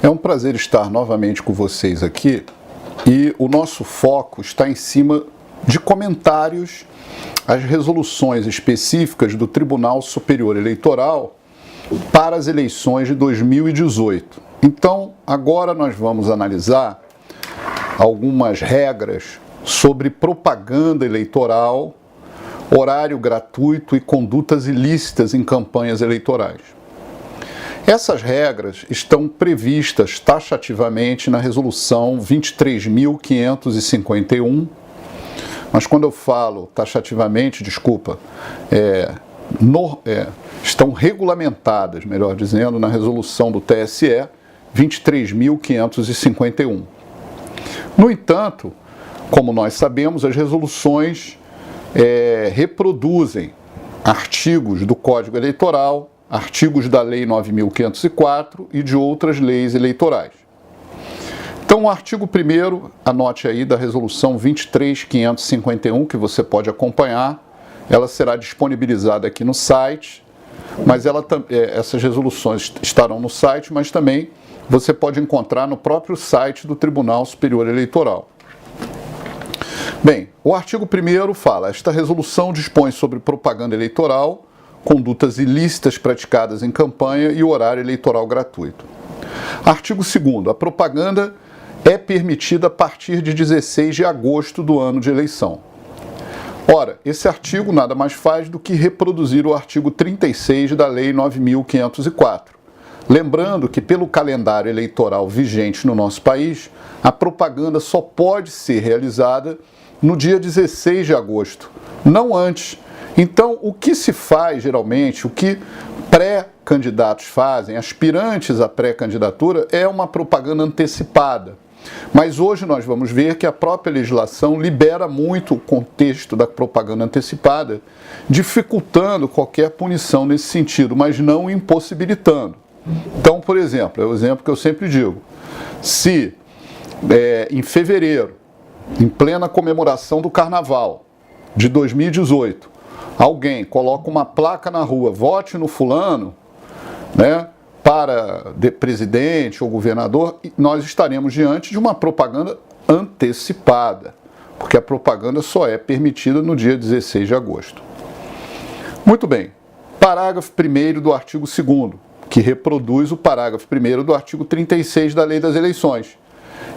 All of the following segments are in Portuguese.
É um prazer estar novamente com vocês aqui e o nosso foco está em cima de comentários às resoluções específicas do Tribunal Superior Eleitoral para as eleições de 2018. Então, agora nós vamos analisar algumas regras sobre propaganda eleitoral, horário gratuito e condutas ilícitas em campanhas eleitorais. Essas regras estão previstas taxativamente na Resolução 23.551, mas quando eu falo taxativamente, estão regulamentadas, melhor dizendo, na Resolução do TSE 23.551. No entanto, como nós sabemos, as resoluções reproduzem artigos do Código Eleitoral, artigos da Lei 9.504 e de outras leis eleitorais. Então, o artigo 1º, anote aí, da Resolução 23.551, que você pode acompanhar, ela será disponibilizada aqui no site, mas essas resoluções estarão no site, mas também você pode encontrar no próprio site do Tribunal Superior Eleitoral. Bem, o artigo 1º fala: esta resolução dispõe sobre propaganda eleitoral, condutas ilícitas praticadas em campanha e horário eleitoral gratuito. Artigo 2º. A propaganda é permitida a partir de 16 de agosto do ano de eleição. Ora, esse artigo nada mais faz do que reproduzir o artigo 36 da Lei 9.504. Lembrando que, pelo calendário eleitoral vigente no nosso país, a propaganda só pode ser realizada no dia 16 de agosto, não antes. Então, o que se faz geralmente, o que pré-candidatos fazem, aspirantes à pré-candidatura, é uma propaganda antecipada. Mas hoje nós vamos ver que a própria legislação libera muito o contexto da propaganda antecipada, dificultando qualquer punição nesse sentido, mas não impossibilitando. Então, por exemplo, é o exemplo que eu sempre digo: se em fevereiro, em plena comemoração do Carnaval de 2018, alguém coloca uma placa na rua, vote no fulano, para presidente ou governador, nós estaremos diante de uma propaganda antecipada, porque a propaganda só é permitida no dia 16 de agosto. Muito bem, parágrafo 1º do artigo 2º, que reproduz o parágrafo 1º do artigo 36 da Lei das Eleições.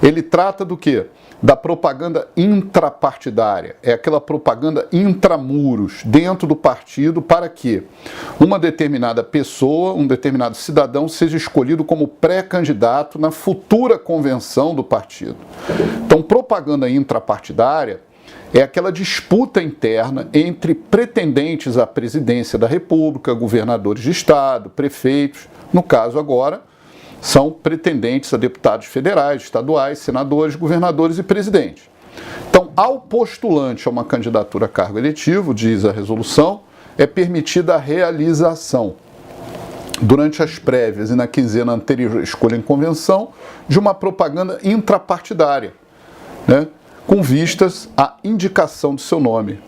Ele trata do quê? Da propaganda intrapartidária, é aquela propaganda intramuros, dentro do partido, para que uma determinada pessoa, um determinado cidadão, seja escolhido como pré-candidato na futura convenção do partido. Então, propaganda intrapartidária é aquela disputa interna entre pretendentes à presidência da República, governadores de estado, prefeitos, no caso agora, são pretendentes a deputados federais, estaduais, senadores, governadores e presidentes. Então, ao postulante a uma candidatura a cargo eletivo, diz a resolução, é permitida a realização, durante as prévias e na quinzena anterior à escolha em convenção, de uma propaganda intrapartidária, com vistas à indicação do seu nome,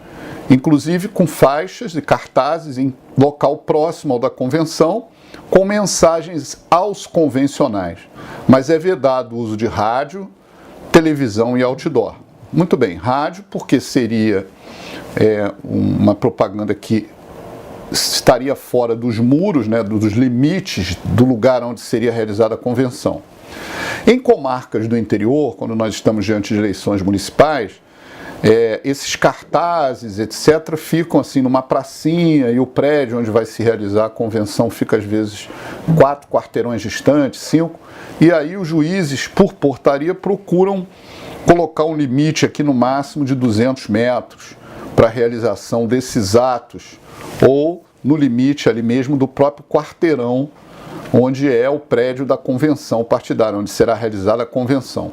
inclusive com faixas e cartazes em local próximo ao da convenção, com mensagens aos convencionais, mas é vedado o uso de rádio, televisão e outdoor. Muito bem, rádio, porque seria uma propaganda que estaria fora dos muros, dos limites do lugar onde seria realizada a convenção. Em comarcas do interior, quando nós estamos diante de eleições municipais, esses cartazes, etc., ficam assim numa pracinha, e o prédio onde vai se realizar a convenção fica às vezes 4 quarteirões distantes, 5, e aí os juízes, por portaria, procuram colocar um limite aqui no máximo de 200 metros para a realização desses atos, ou no limite ali mesmo do próprio quarteirão, onde é o prédio da convenção partidária, onde será realizada a convenção.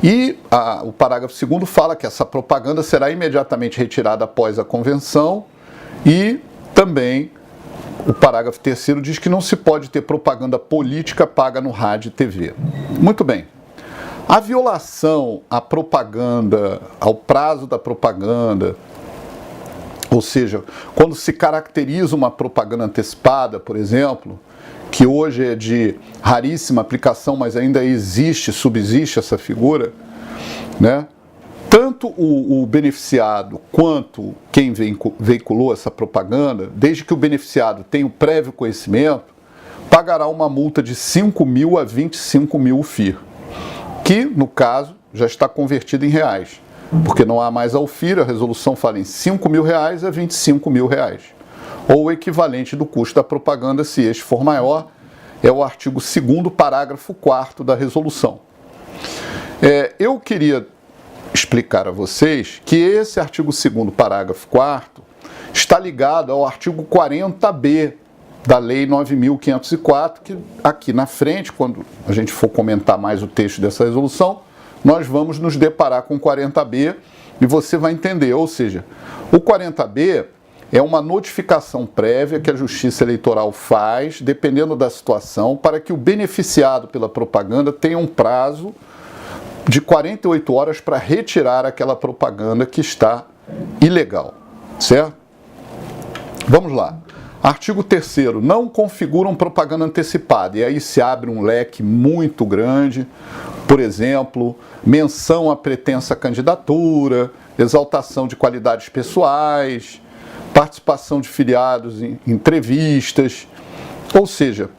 E o parágrafo 2º fala que essa propaganda será imediatamente retirada após a convenção, e também o parágrafo 3º diz que não se pode ter propaganda política paga no rádio e TV. Muito bem. A violação à propaganda, ao prazo da propaganda, ou seja, quando se caracteriza uma propaganda antecipada, por exemplo, que hoje é de raríssima aplicação, mas ainda existe, subsiste essa figura, né? Tanto o beneficiado quanto quem veiculou essa propaganda, desde que o beneficiado tenha o prévio conhecimento, pagará uma multa de 5 mil a 25 mil FIR, que, no caso, já está convertida em reais, porque não há mais a UFIR, a resolução fala em 5 mil reais a 25 mil reais, ou o equivalente do custo da propaganda, se este for maior, é o artigo 2º, parágrafo 4º da resolução. Eu queria explicar a vocês que esse artigo 2º, parágrafo 4º, está ligado ao artigo 40B da Lei 9.504, que aqui na frente, quando a gente for comentar mais o texto dessa resolução, nós vamos nos deparar com o 40B e você vai entender. Ou seja, o 40B é uma notificação prévia que a Justiça Eleitoral faz, dependendo da situação, para que o beneficiado pela propaganda tenha um prazo de 48 horas para retirar aquela propaganda que está ilegal, certo? Vamos lá. Artigo 3º, não configuram propaganda antecipada, e aí se abre um leque muito grande, por exemplo, menção à pretensa candidatura, exaltação de qualidades pessoais, participação de filiados em entrevistas, ou seja,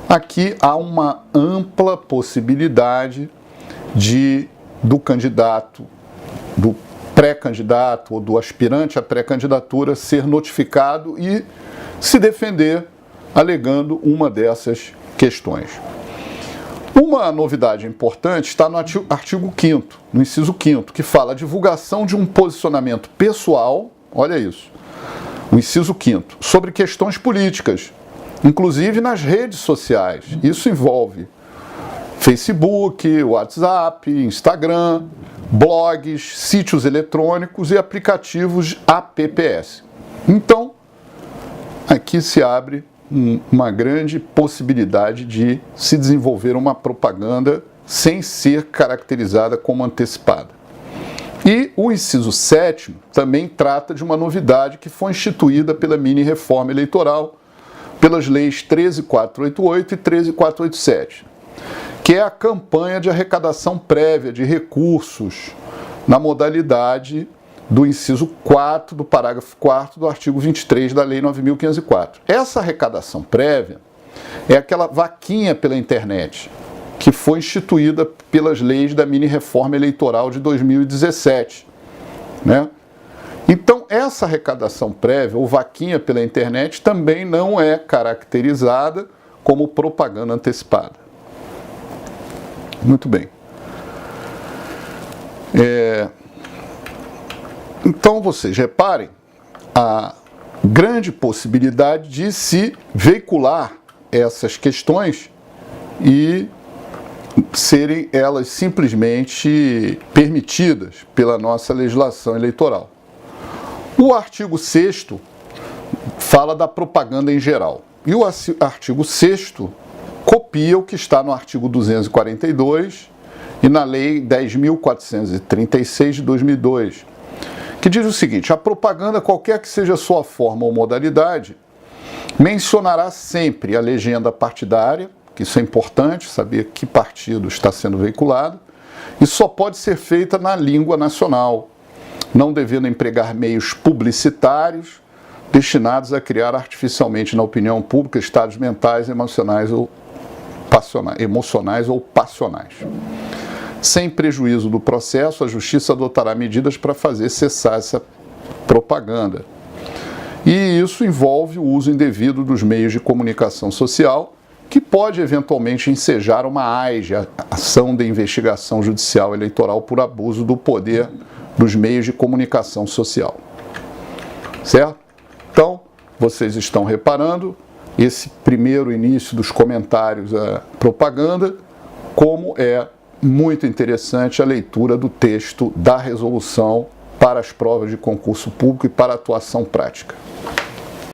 aqui há uma ampla possibilidade do candidato, do pré-candidato ou do aspirante à pré-candidatura ser notificado e se defender alegando uma dessas questões. Uma novidade importante está no artigo 5º, no inciso 5º, que fala a divulgação de um posicionamento pessoal, olha isso, o inciso 5º, sobre questões políticas, inclusive nas redes sociais. Isso envolve Facebook, WhatsApp, Instagram, blogs, sítios eletrônicos e aplicativos apps. Então, aqui se abre uma grande possibilidade de se desenvolver uma propaganda sem ser caracterizada como antecipada. E o inciso 7º também trata de uma novidade que foi instituída pela mini-reforma eleitoral, pelas leis 13.488 e 13.487, que é a campanha de arrecadação prévia de recursos na modalidade do inciso 4 do parágrafo 4º do artigo 23 da Lei 9.504. Essa arrecadação prévia é aquela vaquinha pela internet que foi instituída pelas leis da mini-reforma eleitoral de 2017, né? Então, essa arrecadação prévia, ou vaquinha pela internet, também não é caracterizada como propaganda antecipada. Muito bem. Então, vocês reparem a grande possibilidade de se veicular essas questões e serem elas simplesmente permitidas pela nossa legislação eleitoral. O artigo 6º fala da propaganda em geral. E o artigo 6º copia o que está no artigo 242 e na Lei 10.436 de 2002, que diz o seguinte: a propaganda, qualquer que seja sua forma ou modalidade, mencionará sempre a legenda partidária, que isso é importante, saber que partido está sendo veiculado, e só pode ser feita na língua nacional, não devendo empregar meios publicitários destinados a criar artificialmente na opinião pública estados mentais, emocionais ou passionais. Sem prejuízo do processo, a Justiça adotará medidas para fazer cessar essa propaganda. E isso envolve o uso indevido dos meios de comunicação social, que pode eventualmente ensejar uma AIJE, ação de investigação judicial eleitoral por abuso do poder dos meios de comunicação social. Certo? Então, vocês estão reparando esse primeiro início dos comentários à propaganda, como é muito interessante a leitura do texto da resolução para as provas de concurso público e para a atuação prática.